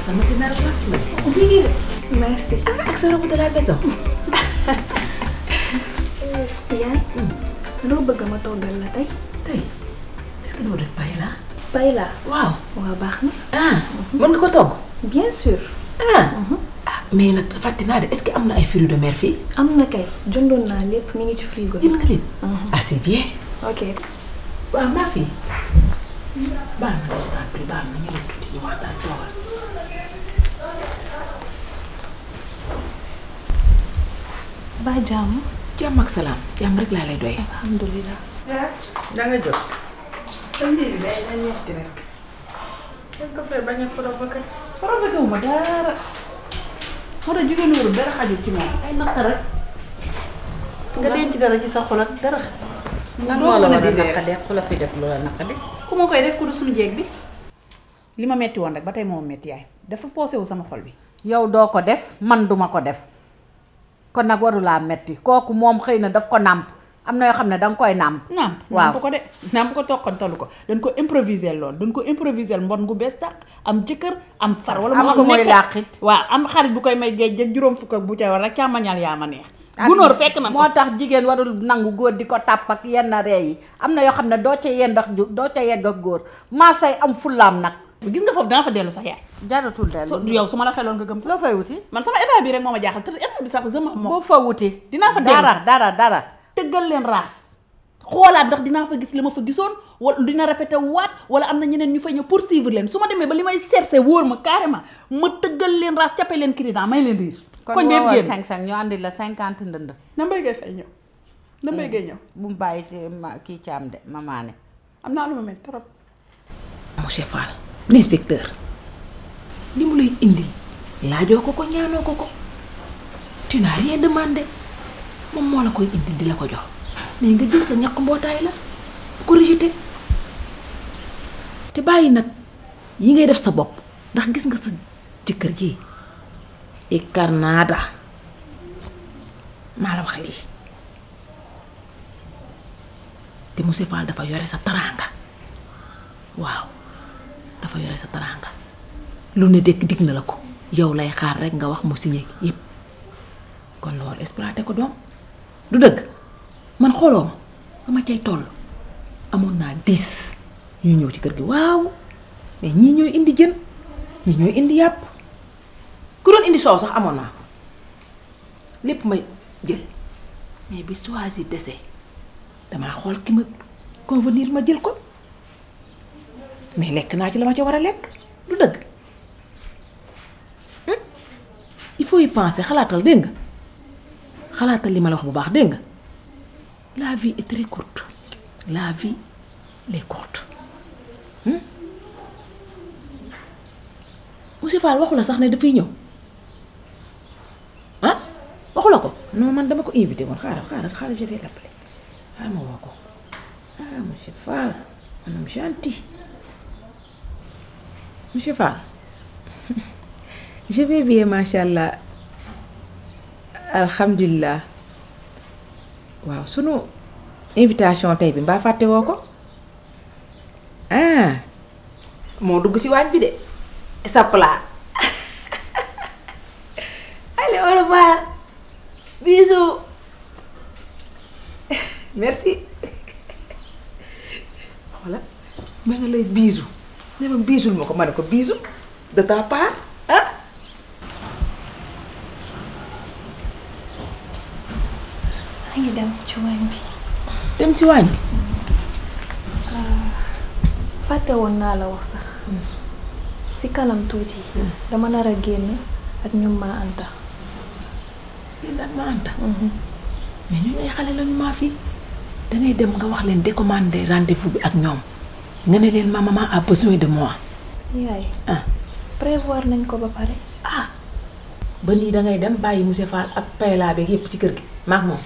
sama dina rafet la. merci. Ak sa robe de la maison. yaay. loo bëgg ma toggal la tey. Tey est-ce que doo def paella? paella. waaw. waaw baax na. mën nga ko togg. bien sûr. mais nag fàtte naa de est-ce que am na ay fruits de mer fii. am na kay jëndoon naa lépp mi ngi ci frigo. jënd nga leen. c'est bien. ok. waaw maa fi. baal ma ci temps bi baal ma ñu ne tuuti ñu waxtaan toogal. ba jàmm. jàmm ak salaam jàmm rek laa lay doy. alhamdulilah. da nga jot. sa mbir bi day na ñetti rek. dañ ko fay bañ a provoqué. provoqué wu ma dara. moo tax jigéen wóorul dara xajul ci moom ay naqar rek. nga denc dara ci sa xol ak dara. lan moo la war a naqadi ku la fi def lu la naqadi. ku ma koy def ku du suñu jéeg bi. li ma metti woon rek ba tey moo metti yaay dafa poosé wu sama xol bi. yow doo ko def man duma ko def kon nag warulaa metti kooku moom xëy na daf ko nàmp am na yoo xam ne danga koy nàmp. nàmp waaw nàmp ko de nàmp ko toqantalu ko dañ ko improviser lool dañ ko improviser mbon gu bees tàq am jëkkër am far. wala am ko mooy làqit. waaw am xarit bu koy may géej jëg juróom fukk ak bu ca war rek càmmañal yaa ma neex. gunóor fekk na ko moo tax jigéen warul nangu góor di ko tàpp ak yenn ree yi am na yoo xam ne doo ca yendax doo ca yegg ak góor maa say am fullaam nag. gis nga foofu danga fa dellu sax yaay. jaratul dellu yow su ma la xeloon nga gëm ko. loo fay wuti. man sama état bi rek moo ma jaaxal te état bi sax sama moom. boo fa wuti. dinaa fa dellu dara. tëggal leen raas. xoolaat ndax dinaa fa gis li ma fa gisoon wala dina répété waat wala am na ñeneen ñu fay ñëw poursuivre leen su ma demee ba li may chercher wóor ma carrément ma tëggal leen raas cappe leen crédit may leen riir. kon boo woon 5-5 ñu andi la 50 ndënd. na mbay ngay fay ñëw. na mbay ngay ñëw. bu mu bàyyi ci kii caam de mamaane. am naa lu ma mel trop. monsieur Fall l'inspecteur li mu lay indi laajoo ko ñaanoo ko tu n'as rien demandé moom moo la koy indi di la ko jox mais nga jël sa ñaq mbootaay la ko rejeté te bàyyi nag yi ngay def sa bopp ndax gis nga sa jëkkër ji incarnada maa la wax lii te monsieur Fall dafa yore sa taraanga waaw dafa yore sa taraanga lu ne dekk dig na la ko yow lay xaar rek nga wax mu signé yépp kon loolu exploité ko doom du dëgg man xooloo ma ba ma cay toll amoon naa 10 ñuy ñëw ci kër gi waaw mais ñii ñooy indi jën ñii ñooy indi yàpp ku doon indi soow sax amoon naa ko lépp may jël mais bi choisir dese damaa xool ki ma convenir ma jël ko mais lekk naa ci la ma ca war a lekk du dëgg il faut y penser xalaatal dégg nga xalaatal li ma la wax bu baax dégg nga la vie est très courte la vie est courte monsieur Fall waxu la sax ne dafay ñëw ah waxu la ko non man dama ko invité woon xaaral je vais l'appeler xaaral ma woo ko monsieur Fall un homme gentil monsieur Fall je vais bien machallah alhamdulilah waaw sunu invitation tey bi mbaa fàtte woo ko moo dugg ci waañ bi de sa plat allez au revoir bisous merci voilà ma nga lay bisou ne ma bisul ma ko ma ne ko bisou de ta part ah maa ngi dem ci waañ bi. dem ci waañ bi fàtte woon naa la wax sax si kanam tuuti dama nar a génn ak ñum maa anta. génn ak ma anta mais ñu ay xale lañu maa fii dangay dem nga wax leen décommander rendez-vous bi ak ñoom nga ne leen ma maman a besoin de moi. yaay prévoir nañ ko ba pare. ba nii dangay dem bàyyi monsieur Fall ak paylaa beeg yépp ci kër gi maak moom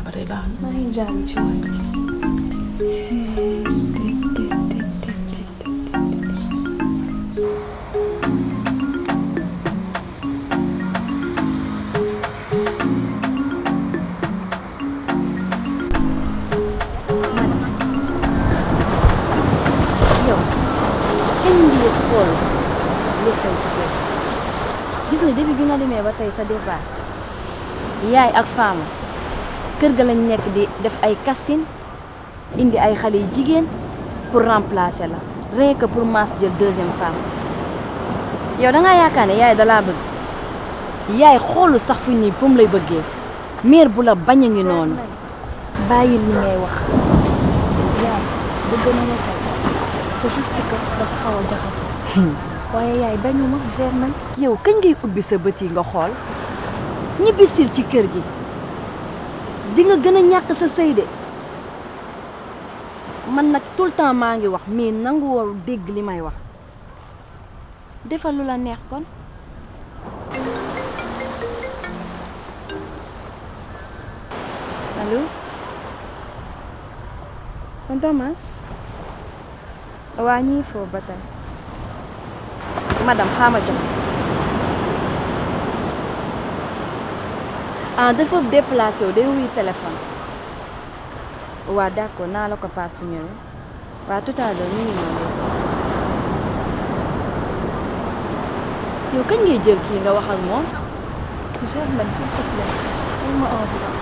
ba tey baax na. maa ngi jàll ci waañ bi. yow indi xool bëgg a xew ci kër gis nga depuis bi nga demee ba tey sa départ yaay ak Fama kër ga lañ nekk di def ay casting indi ay xale yu jigéen pour remplacer la rien que pour Mass jël deuxième femme yow da ngaa yaakaar ne yaay dalaa bëgg yaay xoolu sax fu ñuy fu mu lay bëggee mère bu la bañ a ngi noonu. bàyyil li ngay wax yaay bëgg na ma ko c'est juste que dafa xaw a jaxasoo waaye yaay bañu ma Germaine. yow kañ ngay ubbi sa bët yi nga xool ñibbisil ci kër gi di nga gën a ñàkk sa sëy de man nag tout le temps maa ngi wax mais nangu war dégg li may wax defal lu la neex kon. allo kon Thomas waa ñii foofu ba tey madame xaama jox dafa déplacé wu day wuy téléphone waa d'accord naa la ko paas su ñëwee waa tout à l'heure ñu ngi ñëw yow kañ ngay jël kii nga wax ak moom. Germaine s'il te plaît ay ma envie wax.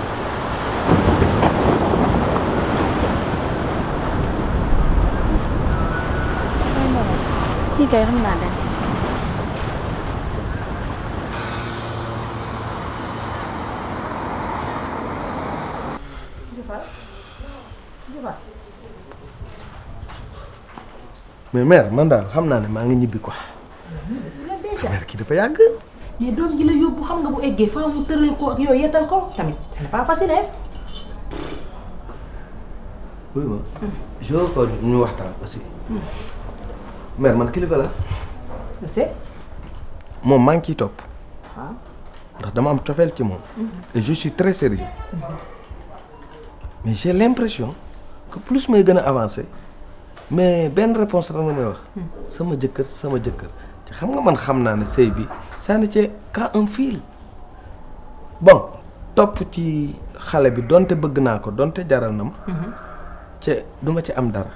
kii kay xam naa dem. mais mère man daal xam naa ne maa ngi ñibbi quoi. mère kii dafa yàgg. mais doom ji la yóbbu xam nga bu eggee faa mu tëral ko ak yooyu yetal ko tamit ce n'est pas facile hein. oui ma. je veux que ñu waxtaan aussi. mère man kilifa la. je sais. moom maa ngi ciy topp. waaw. ndax dama am cofeel ci moom. et je suis très sérieux. mais j'ai l'impression que plus may gën a avancer mais benn réponse rek nga may wax. sama jëkkër ci xam nga man xam naa ne sëy bi ça ne tient qu'à un fil. bon topp ci xale bi donte bëgg naa ko donte jaral na ma. ci duma ci am dara.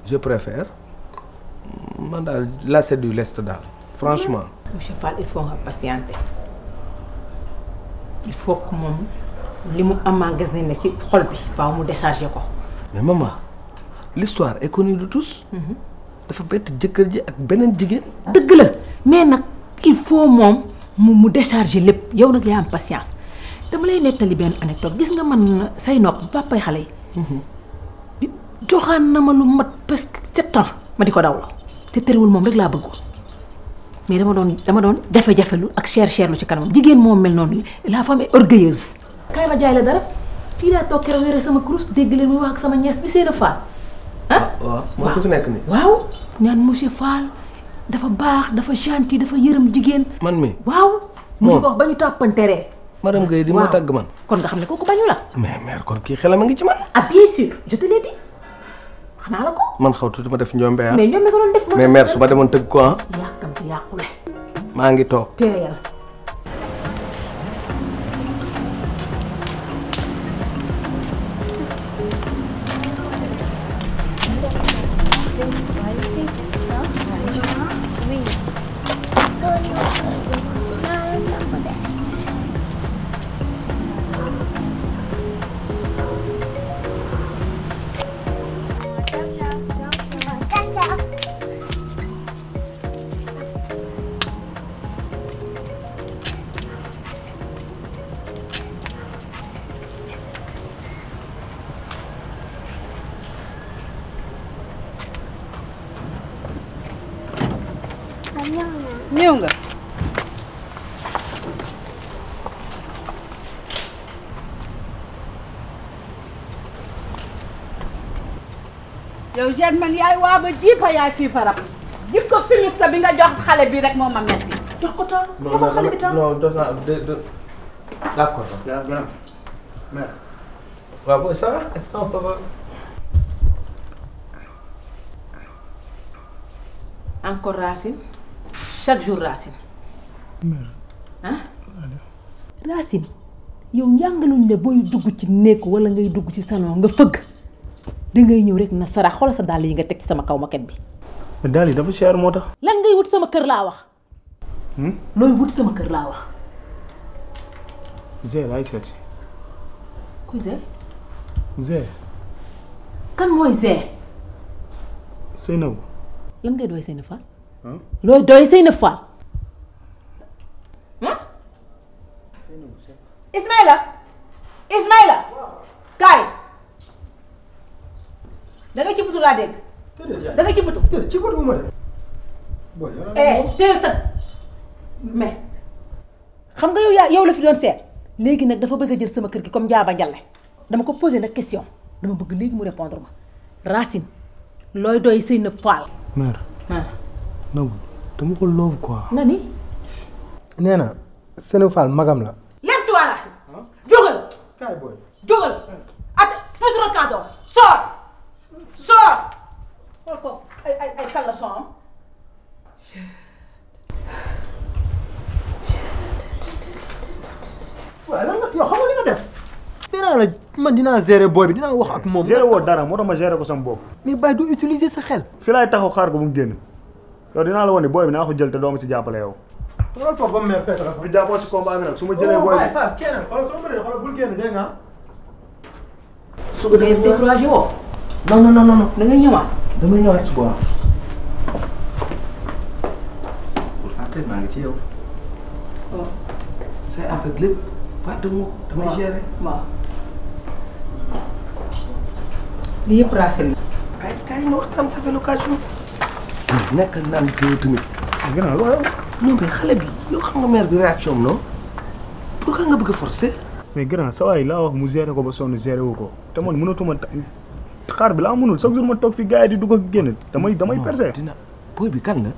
je préfère man daal là c'est du lest daal franchement. monsieur Fall il faut nga patienter il faut que moom li mu emmagasiné ci xol bi faaw mu décharger ko. mais maman l'histoire est connue de tous. dafa bett jëkkër ji ak beneen jigéen. dëgg la mais nag il faut moom mu décharger lépp yow nag yaa am patience dama lay nettali benn anecdote gis nga man say nopp papay xale yi. bi joxaan na ma lu mat presque 7 ans ma di ko daw la te terewul moom rek laa bëggoon mais dama doon jafe-jafelu ak cher lu ci kanamam jigéen moom mel noonu la femme est orgueilleuse. kaay ma jaay la dara fii daa toog keroog yore sama kurus dégg leen muy wax ak sama ñees bi seen Fall. waaw moo ko fi nekk nii. waaw ñaan monsieur Fall dafa baax dafa gentil dafa yërëm jigéen. man mi waaw. mu ngi ko wax ba ñu tàppanteree. madame Guèye di ma tàgg man. kon nga xam ne kooku bañu la. mais mère kon kii xelam a ngi ci man. ah bien sûr je te l'ai dit xanaa la ko. man xaw tuuti ma def njombe ah. mais ñoom mi ko doon def. mais mère su ma demoon tëgg ko ah. yàkkamti yàqule. maa ngi toog. teeyal. ñëw nga. yow Germaine yaay waa ba jiipa yaay fii parab jikko fimista bi nga jox xale bi rek moo ma metti. jox ko temps jox xale bi temps. non d'accord. waaw booy ça va est-ce que papa. encore Racine chaque jour Racine. ah Racine yow njàngaluñ la booy dugg ci néeg wala ngay dugg ci salon nga fëgg dangay ñëw rek na sarax xoolal sa dàll yi nga teg ci sama kaw maquette bi. daal yi dafa cher moo tax. lan ngay wut sama kër laa wax looy wut sama kër laa wax. Zé laay seet si. kuy Zé. Zé. kan mooy Zé. Seynabou. lan ngay doy Seyna Fall. looy doy Seyna Fall. Ismaïla kaay da nga ci butu laa dégg. da nga ci butu. ci butu ma de. teel sa mais xam nga yow la fi doon seet léegi nag dafa bëgg a jël sama kër gi comme Njaaba Njalle dama ko posé nag question dama bëgg léegi mu répondre ma Racine looy doy Seyna Fall. mère. Nabou dama ko loobu quoi. nga ni. nee na Seyna Fall magam la. lève-toi Racine. jógal. kaay booy. jógal. at fëturo kàddoo sort. xool ko ay kàlla son am. waaw lan nga yow xam nga li nga def. dinaa la man dinaa gérer booy bi dinaa wax ak moom. gérer woo dara moo tax ma gérer ko sama bopp. mais bàyyi du utiliser sa xel. fi laay taxaw xaar ko bu mu génn yow dinaa la wane booy bi naa ko jël te doo ma si jàppale yow. loolu foofu ba mu mel fekk la fa. bu jàppoo si combat bi nag su ma jëlee booy bi. Fall keneen xoolal soo mënee xoolal bul génn dégg nga. su ko defee découragé woo. non da ngay ñëwaat. damay ñëwaat ci bois. bul fàtte maa ngi ci yow. say affaire lépp fàtte mu damay gérer. waaw. lii yëpp Racine la. kaay nga waxtaan ça fait l'occasion. nekk naan yow tamit. gannaaw waaw. non mais xale bi yow xam nga mère bi réaction am non pourquoi nga bëgg a forcer. mais grand sa waay laa wax mu gérer ko ba sonn gérer wu ko te man mënatuma xaar bi laa mënul chaque jour ma toog fi gars yi di dugg ak génn damay percé. dina booy bi kan la.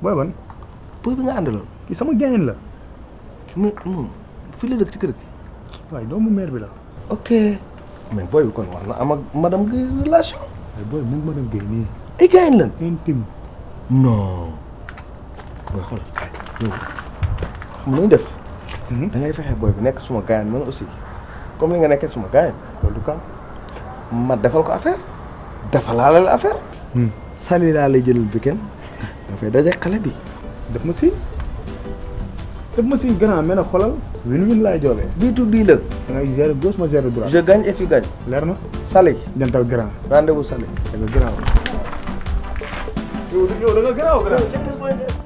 booy ban. booy bi nga àndaloon. kii sama gain la. mais moom fii la dëkk ci kër gi. waaye doomu mère bi la. ok mais booy bi kon war na am ak madame Guèye relation. waaye booy mu ngi madame Guèye nii. ay gars yi lan. intime. non. booy xool kay yow xam nga def. da ngay fexe booy bi nekk suma gaañ man aussi comme li nga nekkee suma gaañ loolu du kan ma defal ko affaire defalaale la affaire. Sali laa lay jëlal weekend dafay daje xale bi. def ma si grand mais nag xoolal win-win laay joobee. bii tout bii la. da ngay gérer gauche ma gérer droite. je gagne et tu gagnes. leer na. Sali. jantal grand. rendez-vous Sali. da nga garaaw. yow da nga garaaw.